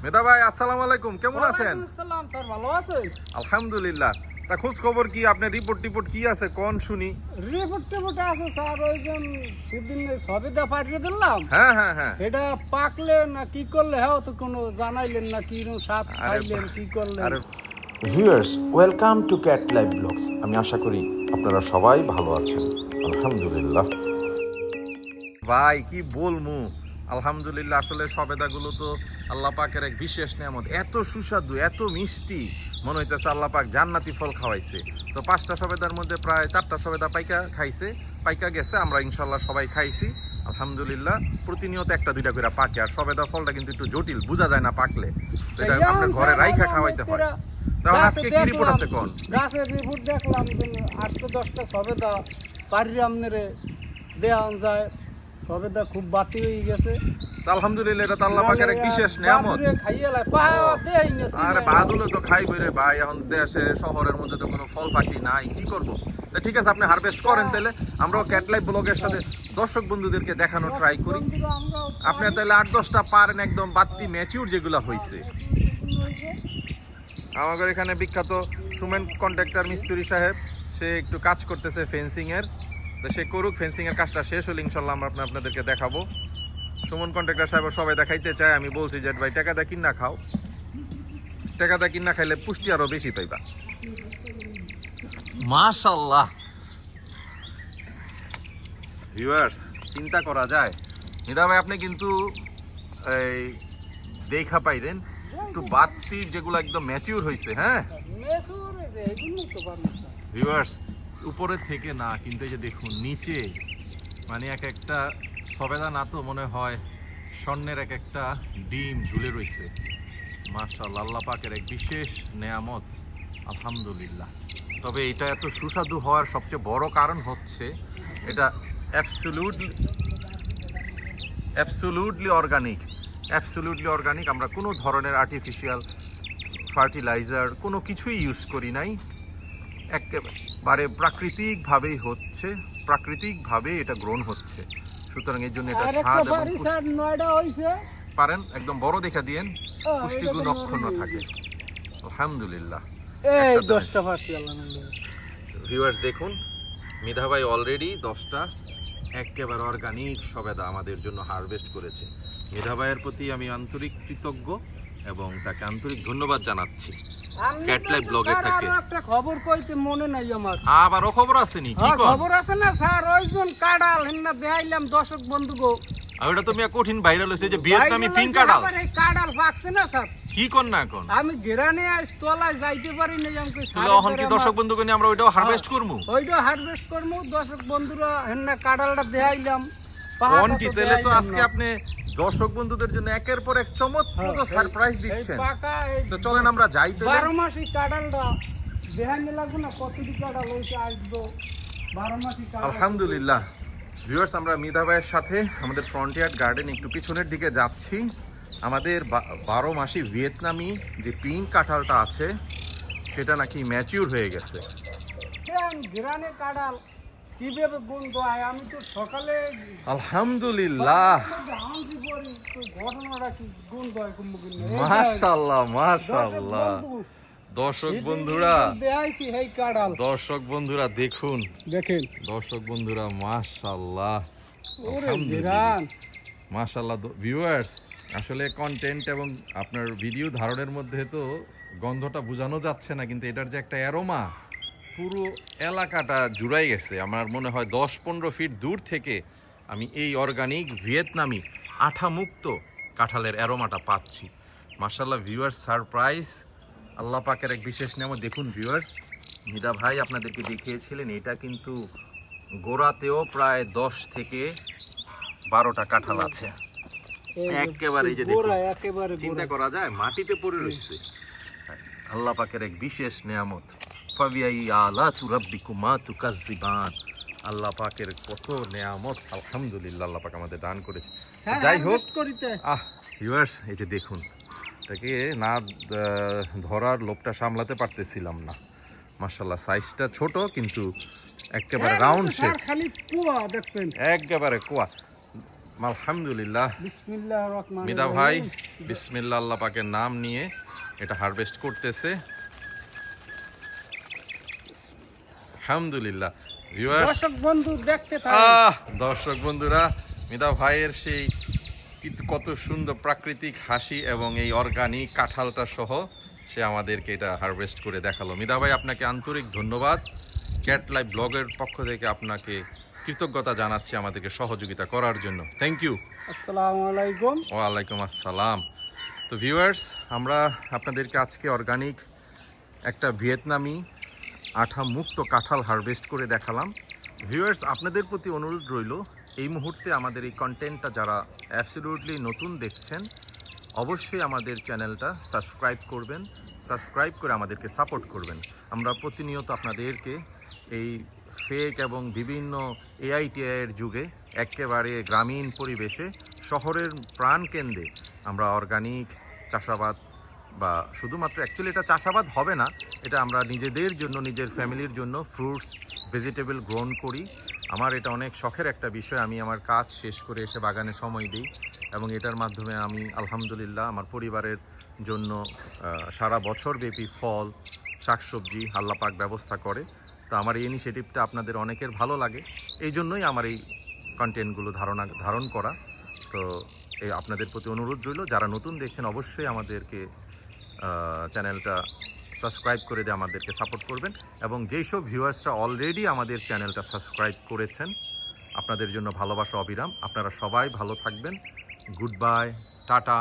মেধা ভাই আসসালামু আলাইকুম, কেমন আছেন? আসসালাম স্যার, ভালো আছেন? আলহামদুলিল্লাহ। তা খোঁজ খবর কি, আপনার রিপোর্ট কি আছে কোন শুনি? রিপোর্ট আছে স্যার, ওইজন সেদিন সবেদা পাঠিয়ে দিলাম। হ্যাঁ হ্যাঁ হ্যাঁ। এটা পাকলে না কি করলে হ্যাঁ তো কোনো জানাইলেন না, কি স্বাদ খাইলেন কি করলেন? আরে viewers, welcome to cat live blogs. আমি আশা করি আপনারা সবাই ভালো আছেন। আলহামদুলিল্লাহ। ভাই কি বলমু, আলহামদুলিল্লাহ। আসলে সবেদাগুলো তো আল্লাহ পাকের এক বিশেষ নিয়ামত, এত সুস্বাদু এত মিষ্টি, মনে হইতেছে আল্লাহ পাক জান্নাতি ফল খাওয়াইছে। তো 5টা সবেদার মধ্যে প্রায় 4টা সবেদা পাইকা গেছে, আমরা ইনশাল্লাহ সবাই খাইছি আলহামদুলিল্লাহ। প্রতিনিয়ত 1টা 2টা করে পাকে, আর সবেদা ফলটা কিন্তু একটু জটিল, বোঝা যায় না পাকলে, তো এটা আপনার ঘরে রাইখা খাওয়াইতে হয়। তাহলে আজকে কি রিপোর্ট আছে কোন? গাছের রিপোর্ট দেখলাম যে 8-10টা সবেদা পারির আমনেরে দেওয়া যায়, সবেদা খুব বাতি হয়ে গেছে। তো আলহামদুলিল্লাহ, এটা তো আল্লাহ পাকের এক বিশেষ নিয়ামত। আরে বাদুলে তো খাইবে রে ভাই, এখন দেশে শহরের মধ্যে তো কোনো ফল ফাঁকি নাই, কি করব? তা ঠিক আছে, আপনি হারভেস্ট করেন, তাহলে আমরাও ক্যাট লাইভ ব্লগের সাথে দর্শক বন্ধুদেরকে দেখানো ট্রাই করি। আপনি তাহলে 8-10টা পারেন, একদম বাত্তি ম্যাচিউর যেগুলো হয়েছে। আমাদের এখানে বিখ্যাত সুমেন কন্ট্রাক্টর মিস্ত্রি সাহেব, সে একটু কাজ করতেছে ফেন্সিংয়ের, তো সে করুক, ফেন্সিংয়ের কাজটা শেষ হলে ইনশাল্লাহ আমরা আপনাদেরকে দেখাবো। সুমন কন্ট্রাক্টর সাহেব সবাই দেখাইতে চায়, আমি বলছি যে ভাই টাকা দা কিনা খাও, টাকা দা কিনা খাইলে পুষ্টি আরো বেশি পাইবা। মাশাআল্লাহ ভিউয়ার্স, চিন্তা করা যায়। নিদা ভাই আপনি কিন্তু এই দেখা পাইলেন একটু বাত্তির যেগুলো একদম ম্যাচিউর হয়েছে। হ্যাঁ ভিউয়ার্স, উপরে থেকে না, কিন্তু এই যে দেখুন নিচে, মানে এক একটা সবেদা না তো মনে হয় স্বর্ণের এক একটা ডিম ঝুলে রয়েছে। মাশাআল্লাহ, আল্লাহ পাকের এক বিশেষ নেয়ামত আলহামদুলিল্লাহ। তবে এটা এত সুস্বাদু হওয়ার সবচেয়ে বড় কারণ হচ্ছে এটা অ্যাবসোলিউটলি অর্গানিক। আমরা কোনো ধরনের আর্টিফিশিয়াল ফার্টিলাইজার কোনো কিছুই ইউজ করি নাই, একেবারে প্রাকৃতিকভাবে এটা গ্রোন হচ্ছে। সুতরাং এই জন্য এটা স্বাদ এবং পারেন একদম বড় দেখা দিয়েন, পুষ্টিগুণ অক্ষুণ্ণ থাকে আলহামদুলিল্লাহ। ভিউয়ার্স দেখুন, মিধা ভাই অলরেডি 10টা একেবারে অর্গানিক সবেদা আমাদের জন্য হারভেস্ট করেছে। মিধা ভাইয়ের প্রতি আমি আন্তরিক কৃতজ্ঞ এবং তাকে আন্তরিক ধন্যবাদ জানাচ্ছি ক্যাট লাইভ ব্লগের থেকে। একটা খবর কইতে মনে নাই আমার, আবারও খবর আসেনি? কি খবর আছে না স্যার? ওইজন কাঁড়াল হেন্না দেখাইলাম দর্শক বন্ধু গো, আর ওটা তো মিয়া কঠিন ভাইরাল হইছে যে ভিয়েতনামি পিঙ্ক কাঁড়াল। এই কাঁড়াল পাকছে না স্যার? কি কোন না কোন, আমি গেরানে আইস তলায় যাইতে পারি না, আমাকে তাহলে এখন কি দর্শক বন্ধুকে নিয়ে আমরা ওইটাও হারভেস্ট করব? ওইটাও হারভেস্ট করব। দর্শক বন্ধুরা হেন্না কাঁড়ালটা দেখাইলাম। কোন কি তাহলে তো আজকে আপনি দর্শক বন্ধুদের জন্য একের পর এক চমৎকার সারপ্রাইজ দিচ্ছেন। তো চলেন আমরা যাই তাহলে। 12 মাসি কাঁড়ালটা দেখাইতে লাগবে না, কতটি কাঁড়াল হইছে আসবো 12 মাসি কাঁড়াল। আলহামদুলিল্লাহ ভিউয়ার্স, আমরা মিধা ভাইয়ের সাথে আমাদের ফ্রন্টিয়ার্ড গার্ডেন একটু পিছনের দিকে যাচ্ছি। আমাদের 12 মাসি ভিয়েতনামি যে পিঙ্ক কাঁঠালটা আছে সেটা নাকি ম্যাচিউর হয়ে গেছে। গেরানে কাঁড়াল কিভাবে গন্ধ হয়, আমি তো সকালে আলহামদুলিল্লাহ ঘটনাটা কি গন্ধ হয়। মাশাআল্লাহ মাশাআল্লাহ। দর্শক বন্ধুরা দেখুন, দেখেন দর্শক বন্ধুরা মাশাআল্লাহ মাশাআল্লাহ। ভিউয়ার্স, আসলে কন্টেন্ট এবং আপনার ভিডিও ধারণের মধ্যে তো গন্ধটা বোঝানো যাচ্ছে না, কিন্তু এটার যে একটা অ্যারোমা পুরো এলাকাটা জুড়াই গেছে। আমার মনে হয় 10-15 ফিট দূর থেকে আমি এই অর্গানিক ভিয়েতনামি আঠামুক্ত কাঁঠালের অ্যারোমাটা পাচ্ছি। মাশাআল্লাহ ভিউয়ার্স, সারপ্রাইজ, আল্লাহ পাকের এক বিশেষ নিয়ামত। দেখুন ভিউয়ার্স, মিদা ভাই আপনাদেরকে দেখিয়েছিলেন এটা কিন্তু গোড়াতেও প্রায় 10 থেকে 12টা কাঁঠাল আছে একেবারে। যে দেখুন, চিন্তা করা যায় মাটিতে পড়ে রয়েছে। আল্লাহ পাকের এক বিশেষ নিয়ামত। ফাবিআই আলাতু রাব্বিকুমা তুকাজ্জিবান। আল্লাহ পাকের কত নিয়ামত আলহামদুলিল্লাহ, আল্লাহ পাক আমাদের দান করেছে। যাই হোক ভিউয়ার্স, এই যে দেখুন, এটাকে না ধরার লোভটা সামলাতে পারতেছিলাম না। মাশাআল্লাহ, সাইজটা ছোট কিন্তু একেবারে রাউন্ড শেপ, খালি কুয়া দেখবেন, একেবারে কুয়া। আলহামদুলিল্লাহ। বিসমিল্লাহির রহমানির মিদা ভাই রহিম। বিসমিল্লাহ আল্লাহ পাকের নাম নিয়ে এটা হারভেস্ট করতেছে। আলহামদুলিল্লাহ। ভিউয়ার্স, দর্শক বন্ধু দেখতে থাকুন। দর্শক বন্ধুরা, মিদা ভাইয়ের সেই কিন্তু কত সুন্দর প্রাকৃতিক হাসি এবং এই অর্গানিক কাঁঠালটা সহ সে আমাদেরকে এটা হারভেস্ট করে দেখালো। মিদা ভাই, আপনাকে আন্তরিক ধন্যবাদ। ক্যাট লাইভ ব্লগের পক্ষ থেকে আপনাকে কৃতজ্ঞতা জানাচ্ছি আমাদেরকে সহযোগিতা করার জন্য। Thank you. আসসালামু আলাইকুম। ওয়ালাইকুম আসসালাম। তো ভিউয়ার্স, আমরা আপনাদেরকে আজকে অর্গানিক একটা ভিয়েতনামি আঠা মুক্ত কাঁঠাল হারভেস্ট করে দেখালাম। ভিউয়ার্স, আপনাদের প্রতি অনুরোধ রইল, এই মুহূর্তে আমাদের এই কন্টেন্টটা যারা অ্যাবসলিউটলি নতুন দেখছেন, অবশ্যই আমাদের চ্যানেলটা সাবস্ক্রাইব করবেন, সাবস্ক্রাইব করে আমাদেরকে সাপোর্ট করবেন। আমরা প্রতিনিয়ত আপনাদেরকে এই ফেক এবং বিভিন্ন এআইটিআইয়ের যুগে একেবারে গ্রামীণ পরিবেশে শহরের প্রাণকেন্দ্রে আমরা অর্গানিক চাষাবাদ বা শুধুমাত্র অ্যাকচুয়ালি এটা চাষাবাদ হবে না, এটা আমরা নিজেদের জন্য, নিজের ফ্যামিলির জন্য ফ্রুটস ভেজিটেবল গ্রোন করি। আমার এটা অনেক শখের একটা বিষয়। আমি আমার কাজ শেষ করে এসে বাগানে সময় দিই এবং এটার মাধ্যমে আমি আলহামদুলিল্লাহ আমার পরিবারের জন্য সারা বছর ব্যাপী ফল শাকসবজি আল্লাহ পাক ব্যবস্থা করে। তো আমার এই ইনিশিয়েটিভটা আপনাদের অনেকের ভালো লাগে, এই জন্যই আমার এই কন্টেন্টগুলো ধারণ করা। তো এই আপনাদের প্রতি অনুরোধ রইল, যারা নতুন দেখছেন অবশ্যই আমাদেরকে চ্যানেলটা সাবস্ক্রাইব করে দিয়ে আমাদেরকে সাপোর্ট করবেন। এবং যেই সব ভিউয়ার্সরা অলরেডি আমাদের চ্যানেলটা সাবস্ক্রাইব করেছেন, আপনাদের জন্য ভালোবাসা অবিরাম। আপনারা সবাই ভালো থাকবেন। Good bye, tata.